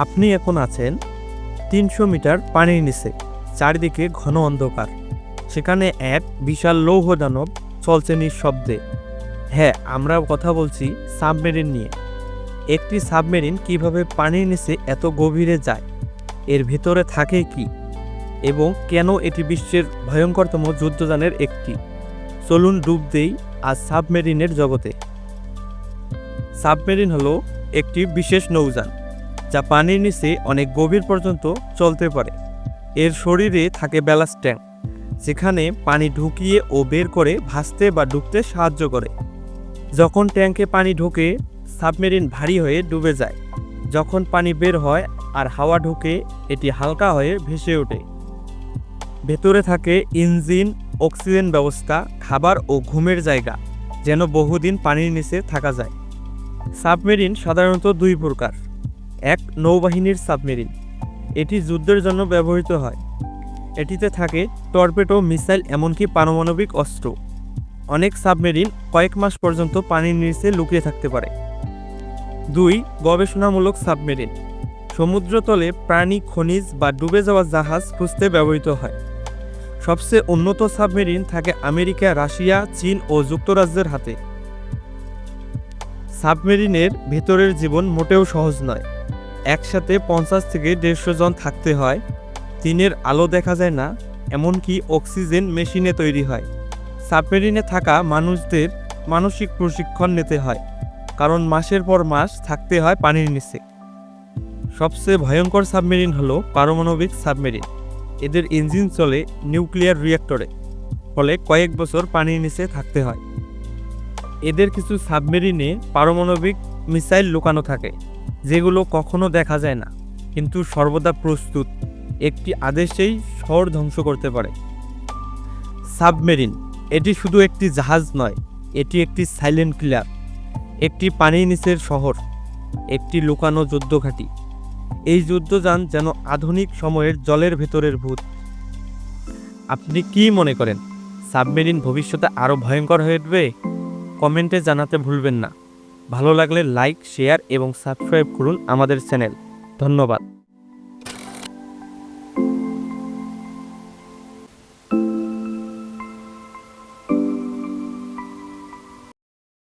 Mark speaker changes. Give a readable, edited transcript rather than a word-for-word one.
Speaker 1: আপনি এখন আছেন ৩০০ মিটার পানির নিচে, চারিদিকে ঘন অন্ধকার। সেখানে এক বিশাল লৌহ দানব চলছে নিঃশব্দে। হ্যাঁ, আমরা কথা বলছি সাবমেরিন নিয়ে। একটি সাবমেরিন কিভাবে পানির নিচে এত গভীরে যায়, এর ভেতরে থাকে কি, এবং কেন এটি বিশ্বের ভয়ঙ্করতম যুদ্ধযানের একটি। চলুন ডুব দেই আজ সাবমেরিনের জগতে। সাবমেরিন হলো একটি বিশেষ নৌযান যা পানির নিচে অনেক গভীর পর্যন্ত চলতে পারে। এর শরীরে থাকে ব্যালাস্ট ট্যাঙ্ক, যেখানে পানি ঢুকিয়ে ও বের করে ভাসতে বা ডুবতে সাহায্য করে। যখন ট্যাঙ্কে পানি ঢোকে, সাবমেরিন ভারী হয়ে ডুবে যায়। যখন পানি বের হয় আর হাওয়া ঢোকে, এটি হালকা হয়ে ভেসে ওঠে। ভেতরে থাকে ইঞ্জিন, অক্সিজেন ব্যবস্থা, খাবার ও ঘুমের জায়গা, যেন বহুদিন পানির নিচে থাকা যায়। সাবমেরিন সাধারণত দুই প্রকার। এক, নৌবাহিনীর সাবমেরিন। এটি যুদ্ধের জন্য ব্যবহৃত হয়। এটিতে থাকে টর্পেডো, মিসাইল, এমনকি পারমাণবিক অস্ত্র। অনেক সাবমেরিন কয়েক মাস পর্যন্ত পানির নিচে লুকিয়ে থাকতে পারে। দুই, গবেষণামূলক সাবমেরিন। সমুদ্রতলে প্রাণী, খনিজ বা ডুবে যাওয়া জাহাজ খুঁজতে ব্যবহৃত হয়। সবচেয়ে উন্নত সাবমেরিন থাকে আমেরিকা, রাশিয়া, চীন ও যুক্তরাজ্যের হাতে। সাবমেরিনের ভেতরের জীবন মোটেও সহজ নয়। একসাথে 50 থেকে 150 জন থাকতে হয়। দিনের আলো দেখা যায় না, এমনকি অক্সিজেন মেশিনে তৈরি হয়। সাবমেরিনে থাকা মানুষদের মানসিক প্রশিক্ষণ নিতে হয়, কারণ মাসের পর মাস থাকতে হয় পানির নিচে। সবচেয়ে ভয়ঙ্কর সাবমেরিন হলো পারমাণবিক সাবমেরিন। এদের ইঞ্জিন চলে নিউক্লিয়ার রিঅ্যাক্টরে, ফলে কয়েক বছর পানির নিচে থাকতে হয়। এদের কিছু সাবমেরিনে পারমাণবিক মিসাইল লুকানো থাকে, যেগুলো কখনো দেখা যায় না, কিন্তু সর্বদা প্রস্তুত। একটি আদেশেই শহর ধ্বংস করতে পারে। সাবমেরিন এটি শুধু একটি জাহাজ নয়, এটি একটি সাইলেন্ট কিলার, একটি পানির নিচের শহর, একটি লুকানো যুদ্ধঘাঁটি। এই যুদ্ধযান যেন আধুনিক সময়ের জলের ভেতরের ভূত। আপনি কি মনে করেন, সাবমেরিন ভবিষ্যতে আরও ভয়ঙ্কর হয়ে উঠবে? কমেন্টে জানাতে ভুলবেন না। ভালো লাগলে লাইক, শেয়ার এবং সাবস্ক্রাইব করুন আমাদের চ্যানেল। ধন্যবাদ।